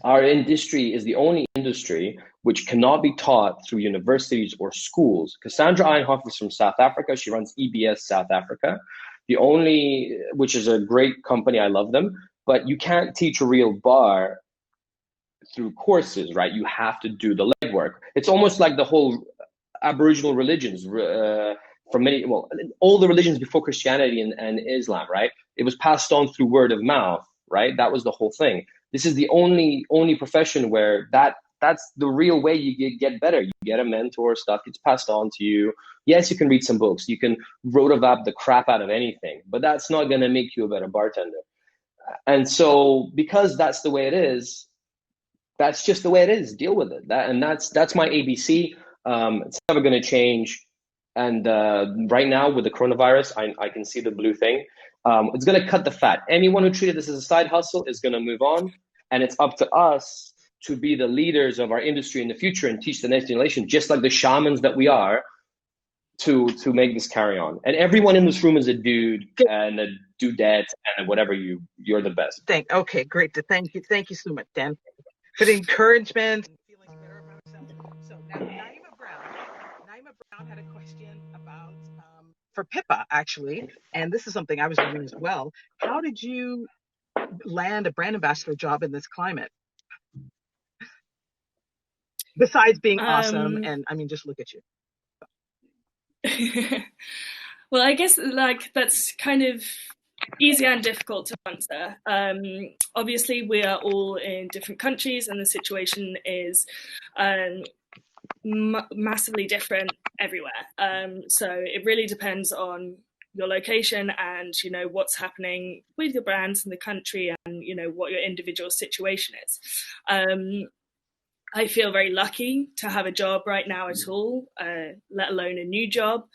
our industry is the only industry which cannot be taught through universities or schools. Cassandra Einhoff is from South Africa. She runs EBS South Africa, which is a great company. I love them. But you can't teach a real bar through courses, right? You have to do the legwork. It's almost like the whole Aboriginal religions all the religions before Christianity and Islam, right? It was passed on through word of mouth, right? That was the whole thing. This is the only profession where that's the real way you get better. You get a mentor, stuff gets passed on to you. Yes, you can read some books. You can rotovap the crap out of anything, but that's not going to make you a better bartender. And so because that's the way it is, that's just the way it is. Deal with it. That's my ABC. It's never going to change. And right now with the coronavirus, I can see the blue thing. It's going to cut the fat. Anyone who treated this as a side hustle is going to move on. And it's up to us to be the leaders of our industry in the future and teach the next generation, just like the shamans that we are, to make this carry on. And everyone in this room is a dude and a dudette and whatever you're the best. Okay, great. Thank you so much, Dan, for the encouragement. Feeling better about ourselves. So now Naima Brown had a question about for Pippa, actually, and this is something I was wondering as well. How did you land a brand ambassador job in this climate? Besides being awesome, and I mean, just look at you. Well, I guess like that's kind of easy and difficult to answer. Obviously, we are all in different countries, and the situation is massively different everywhere. So it really depends on your location and what's happening with your brands in the country and what your individual situation is. I feel very lucky to have a job right now at all, let alone a new job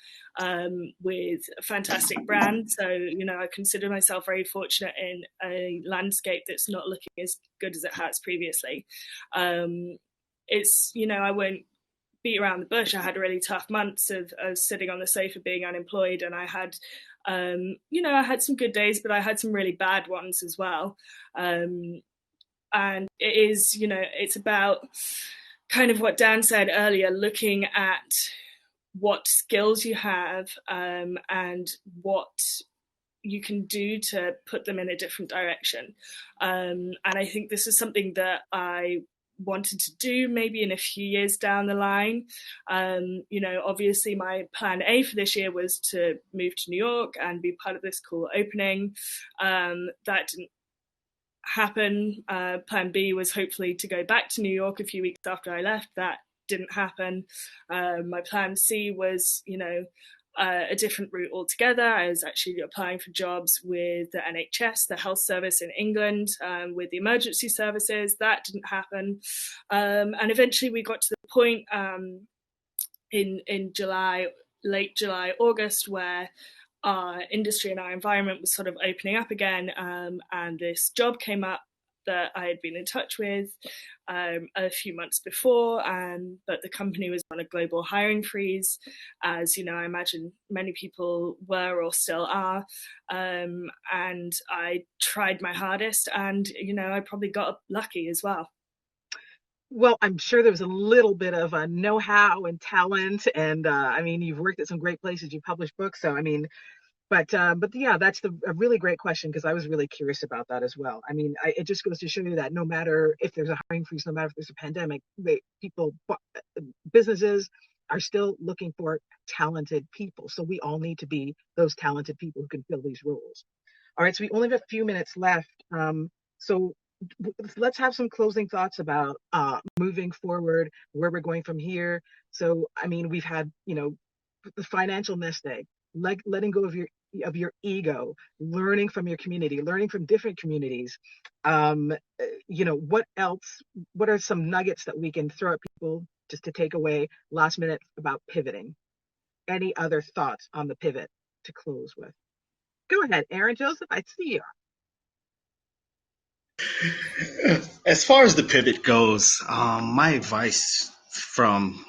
with a fantastic brand. So, I consider myself very fortunate in a landscape that's not looking as good as it has previously. It's, I won't beat around the bush. I had really tough months of sitting on the sofa being unemployed, and I had, I had some good days, but I had some really bad ones as well. And it is, it's about kind of what Dan said earlier, looking at what skills you have and what you can do to put them in a different direction. And I think this is something that I wanted to do maybe in a few years down the line. Obviously my plan A for this year was to move to New York and be part of this cool opening. That didn't happen. Plan B was hopefully to go back to New York a few weeks after I left. That didn't happen. My plan C was, a different route altogether. I was actually applying for jobs with the NHS, the health service in England, with the emergency services. That didn't happen. And eventually we got to the point in July, late July, August, where our industry and our environment was sort of opening up again, and this job came up that I had been in touch with a few months before, but the company was on a global hiring freeze, as I imagine many people were or still are, and I tried my hardest, and I probably got lucky as well. Well, I'm sure there was a little bit of a know-how and talent, and I mean, you've worked at some great places, you published books, so I mean, but yeah, that's a really great question, because I was really curious about that as well. I mean, it just goes to show you that no matter if there's a hiring freeze, no matter if there's a pandemic, businesses are still looking for talented people. So we all need to be those talented people who can fill these roles. All right, so we only have a few minutes left. So let's have some closing thoughts about moving forward, where we're going from here. So, I mean, we've had, the financial nest egg, letting go of your ego, learning from your community, learning from different communities. What else? What are some nuggets that we can throw at people just to take away last minute about pivoting? Any other thoughts on the pivot to close with? Go ahead, Aaron Joseph. I see you. As far as the pivot goes, my advice from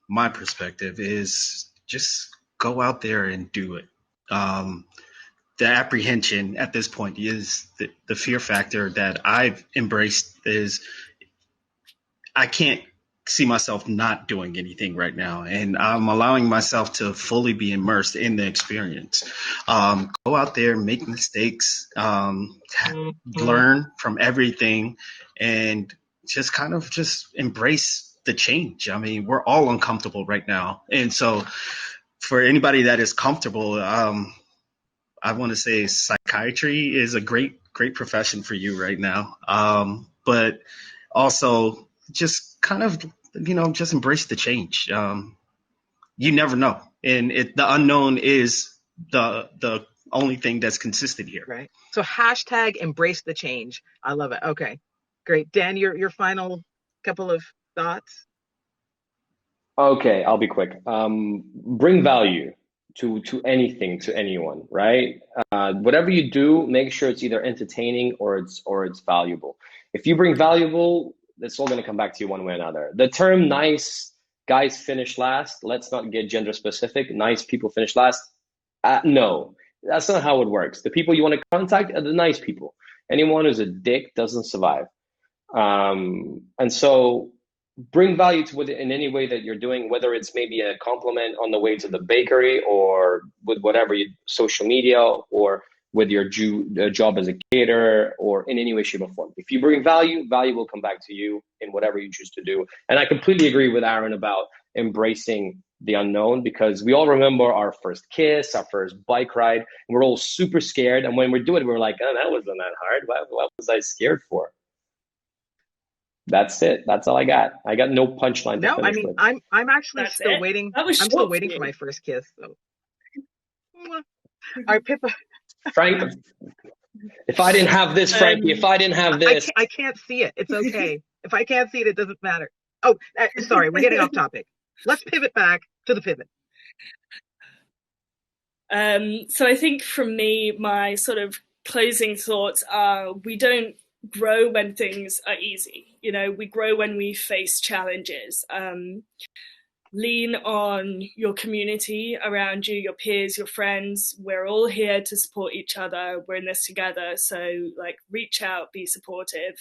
my perspective is just go out there and do it. The apprehension at this point is the fear factor that I've embraced is I can't see myself not doing anything right now, and I'm allowing myself to fully be immersed in the experience. Go out there, make mistakes, learn from everything, and just kind of just embrace the change. I mean, we're all uncomfortable right now, and so for anybody that is comfortable, I want to say psychiatry is a great profession for you right now. But also just kind of, just embrace the change. You never know. And the unknown is the only thing that's consistent here. Right. So hashtag embrace the change. I love it. Okay, great. Dan, your final couple of thoughts. Okay, I'll be quick. Bring value to anything, to anyone, right? Whatever you do, make sure it's either entertaining or it's valuable. If you bring valuable, it's all going to come back to you one way or another. The term nice guys finish last, let's not get gender specific. Nice people finish last. No, that's not how it works. The people you want to contact are the nice people. Anyone who's a dick doesn't survive. And so bring value to it in any way that you're doing, whether it's maybe a compliment on the way to the bakery, or with whatever social media, or with your job as a caterer, or in any way, shape, or form. If you bring value, value will come back to you in whatever you choose to do. And I completely agree with Aaron about embracing the unknown, because we all remember our first kiss, our first bike ride, and we're all super scared. And when we do it, we're like, oh, that wasn't that hard. What was I scared for? That's it. That's all I got. I got no punchline to finish with. I'm actually That's still it. waiting. That was I'm still short waiting for for you. my first kiss. So. All right, Pippa. Frank, if I didn't have this, Frankie, if I didn't have this. I can't see it. It's okay. If I can't see it, it doesn't matter. Oh, sorry, we're getting off topic. Let's pivot back to the pivot. So I think from me, my sort of closing thoughts are, we don't grow when things are easy. You know, we grow when we face challenges. Lean on your community around you, your peers, your friends. We're all here to support each other. We're in this together. So like, reach out, be supportive.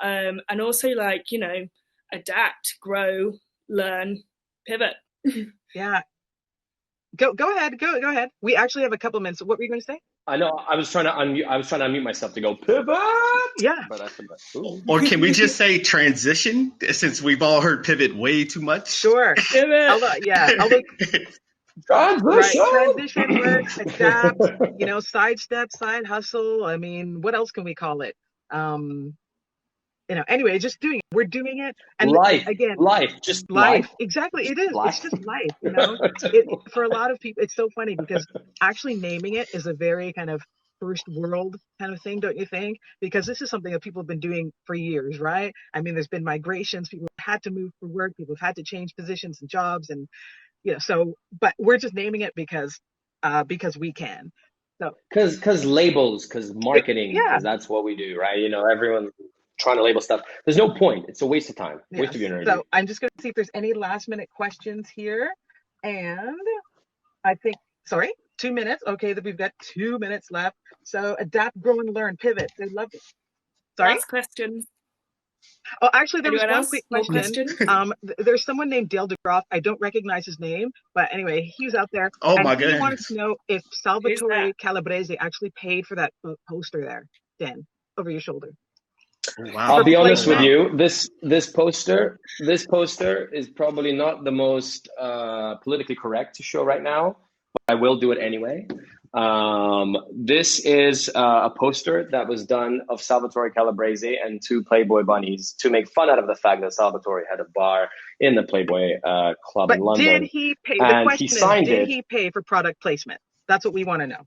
And also, like, you know, adapt, grow, learn, pivot. Yeah. Go ahead. Go ahead. We actually have a couple minutes. What were you going to say? I know. I was trying to unmute myself to go pivot. Yeah. But I forgot. Ooh. Or can we just say transition, since we've all heard pivot way too much? Sure. Pivot. Although transition works, adapt, you know, sidestep, side hustle. I mean, what else can we call it? You know, anyway, just doing it. We're doing it. And life. Exactly. It is. Life. It's just life, you know. For a lot of people, it's so funny because actually naming it is a very kind of first world kind of thing, don't you think? Because this is something that people have been doing for years, right? I mean, there's been migrations. People have had to move for work. People have had to change positions and jobs, and you know. So, but we're just naming it because we can. So because labels, because marketing, because that's what we do, right? You know, everyone's trying to label stuff. There's no point. It's a waste of time, waste of your energy. So I'm just going to see if there's any last minute questions here. And I think, 2 minutes. Okay, that we've got 2 minutes left. So adapt, grow, and learn, pivot. They love it. Sorry? Last question. Oh, actually, there Anyone was one else? quick question. There's someone named Dale DeGroff. I don't recognize his name, but anyway, he was out there. Oh, and my he goodness. wanted to know if Salvatore Calabrese actually paid for that poster there, Dan, over your shoulder. Wow. I'll be honest with you. This poster is probably not the most politically correct to show right now, but I will do it anyway. This is a poster that was done of Salvatore Calabrese and 2 Playboy bunnies to make fun out of the fact that Salvatore had a bar in the Playboy club in London. Did he pay? The question is, did he pay for product placement? That's what we want to know.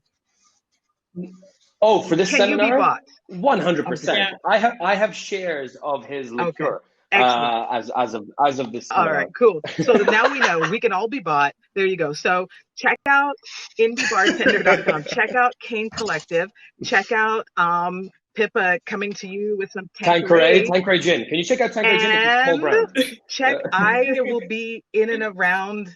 Oh, for this seminar? Can you be bought? 100%. Yeah. I have shares of his liqueur as of this. All right, cool. So now we know we can all be bought. There you go. So check out indiebartender.com. Check out Cane Collective. Check out Pippa coming to you with some Tanqueray gin. Can you check out Tanqueray gin? It's a small brand. I will be in and around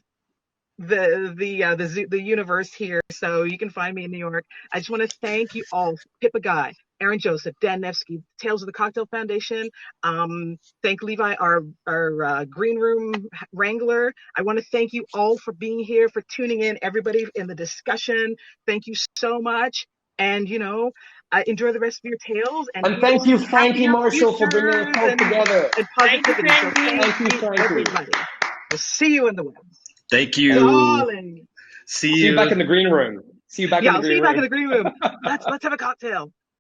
the universe here, so you can find me in New York. I just want to thank you all, Pippa Guy, Aaron Joseph, Dan Nevsky, Tales of the Cocktail Foundation. Thank Levi, our green room wrangler. I want to thank you all for being here, for tuning in, everybody in the discussion. Thank you so much, and you know, enjoy the rest of your tales. And thank you, Frankie Marshall, for bringing us all together. And positivity. Thank you, Frankie. Everybody. We'll see you in the web. Thank you. Darling. See you back in the green room. See you back in the green room. I'll see you back in the green room. Let's have a cocktail.